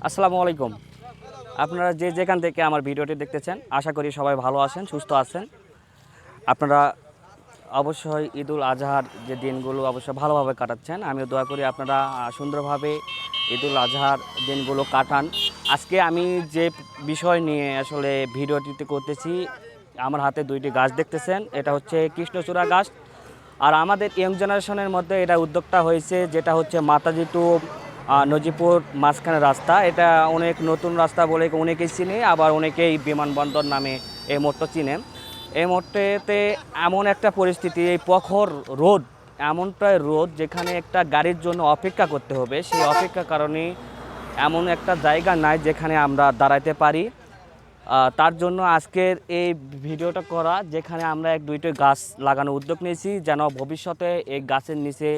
আসসালামু আলাইকুম। আপনারা যে যেখান থেকে আমার ভিডিওটি দেখতেছেন, আশা করি সবাই ভালো আছেন, সুস্থ আছেন। আপনারা অবশ্যই ঈদুল আজহার যে দিনগুলো অবশ্যই ভালোভাবে কাটাচ্ছেন। আমিও দোয়া করি আপনারা সুন্দরভাবে ঈদুল আজহার দিনগুলো কাটান। আজকে আমি যে বিষয় নিয়ে আসলে ভিডিওটিতে করতেছি, আমার হাতে দুইটি গাছ দেখতেছেন, এটা হচ্ছে কৃষ্ণচূড়া গাছ। আর আমাদের ইয়ং জেনারেশনের মধ্যে এটা উদ্যোগটা হয়েছে, যেটা হচ্ছে মাতাজি টু নজিপুর মাঝখানে রাস্তা। এটা অনেক নতুন রাস্তা বলে অনেকেই চিনে, আবার অনেকেই বিমানবন্দর নামে এই মোড়টা চিনেন। এই মোড়টাতে এমন একটা পরিস্থিতি, এই প্রখর রোদ, এমনটাই রোদ যেখানে একটা গাড়ির জন্য অপেক্ষা করতে হবে। সেই অপেক্ষার কারণে এমন একটা জায়গা নাই যেখানে আমরা দাঁড়াতে পারি। তার জন্য আজকের এই ভিডিওটা করা, যেখানে আমরা এক দুইটি গাছ লাগানোর উদ্যোগ নিয়েছি, যেন ভবিষ্যতে এই গাছের নিচে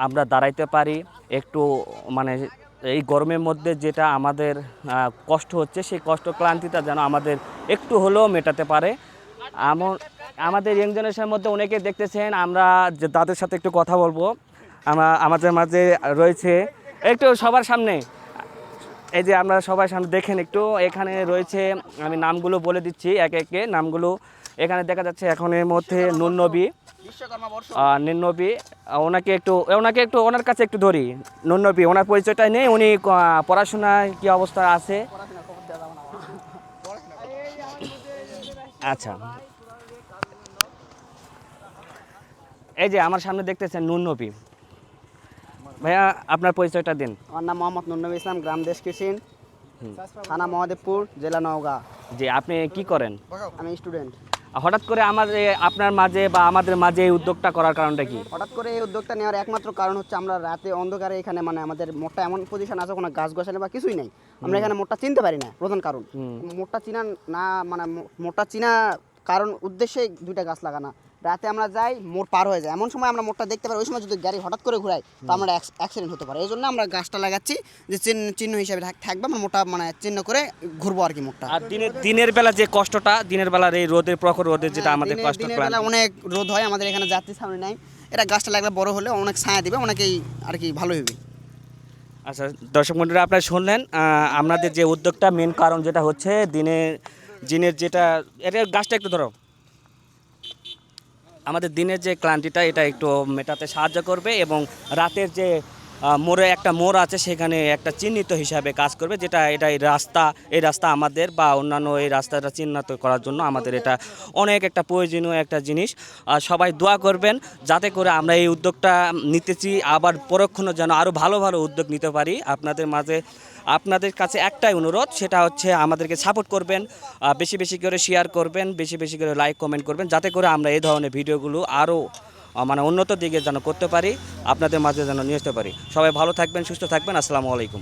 আমরা দাঁড়াইতে পারি। একটু মানে এই গরমের মধ্যে যেটা আমাদের কষ্ট হচ্ছে, সেই কষ্ট ক্লান্তিটা যেন আমাদের একটু হলেও মেটাতে পারে। আমাদের ইয়াং জেনারেশনের মধ্যে অনেকে দেখতেছেন, আমরা যে তাদের সাথে একটু কথা বলবো। আমাদের মাঝে রয়েছে, একটু সবার সামনে, এই যে আমরা সবাই সামনে দেখেন একটু, এখানে রয়েছে, আমি নামগুলো বলে দিচ্ছি একে একে নামগুলো। এখানে দেখা যাচ্ছে এখন এর মধ্যে নুরনবী, ওনাকে একটু ওনার কাছে একটু ধরি। নুরনবী, ওনার পরিচয়টাই নেই, উনি পড়াশোনায় কি অবস্থা আছে? আচ্ছা, এই যে আমার সামনে দেখতেছেন নুরনবী ভাইয়া, আপনার পরিচয়টা দিন। আমার নাম মোহাম্মদ নুরনবী ইসলাম, গ্রাম দেশ কৃষিন, থানা মহাদেবপুর, জেলা নওগাঁ। জি, আপনি কি করেন? আমি স্টুডেন্ট। হঠাৎ করে আপনার মাঝে বা আমাদের মাঝে এই উদ্যোগটা করার কারণটা কি? হঠাৎ করে এই উদ্যোগটা নেওয়ার একমাত্র কারণ হচ্ছে আমরা রাতে অন্ধকারে এখানে মানে আমাদের মোড়টা এমন পজিশন আছে, কোনো গাছ গোছানো বা কিছুই নেই। আমরা এখানে মোড়টা চিনতে পারি না, প্রধান কারণ মোড়টা চিনা না, মানে মোড়টা চিনা কারণ উদ্দেশ্যে দুইটা গাছ লাগানো। রাতে আমরা যাই, মোড় পার হয়ে যায়, এমন সময় আমরা মোড়টা দেখতে পারি, ওই সময় যদি গাড়ি হঠাৎ করে ঘুরাই তো আমরা অ্যাক্সিডেন্ট হতে পারে। এই জন্য আমরা গাছটা লাগাচ্ছি, যে চিহ্ন হিসাবে থাকবে, আমরা মোটা মানে চিহ্ন করে ঘুরবো আর কি মোড়টা। আর দিনের বেলা যে কষ্টটা, দিনের বেলার এই রোদের, প্রখর রোদের যেটা আমাদের কষ্ট, দিনের বেলা অনেক রোদ হয়, আমাদের এখানে যাত্রী সামনে নাই। এটা গাছটা লাগলে বড় হলে অনেক ছায়া দিবে, অনেকেই আর কি ভালো হবে। আচ্ছা দর্শক মন্ডলী, আপনারা শুনলেন আপনাদের যে উদ্যোগটা, মেন কারণ যেটা হচ্ছে দিনের যেটা, এটা গাছটা একটু ধরো, আমাদের দিনের যে ক্লান্তিটা এটা একটু মেটাতে সাহায্য করবে, এবং রাতের যে একটা মোড় আছে সেখানে একটা চিহ্নিত হিসাবে কাজ করবে, যেটা এই রাস্তা আমাদের বা অন্যান্য এই রাস্তাটা চিহ্নিত করার জন্য আমাদের এটা অনেক একটা প্রয়োজনীয় একটা জিনিস। সবাই দোয়া করবেন যাতে করে আমরা এই উদ্যোগটা নিতেছি, আবার পরক্ষণে যেন আরও ভালো ভালো উদ্যোগ নিতে পারি। আপনাদের কাছে একটাই অনুরোধ, সেটা হচ্ছে আমাদেরকে সাপোর্ট করবেন, বেশি বেশি করে শেয়ার করবেন, বেশি বেশি করে লাইক কমেন্ট করবেন, যাতে করে আমরা এই ধরনের ভিডিওগুলো আরও মানে উন্নত দিকে যেন করতে পারি, আপনাদের মাঝে যেন নিয়ে আসতে পারি। সবাই ভালো থাকবেন, সুস্থ থাকবেন। আসসালামু আলাইকুম।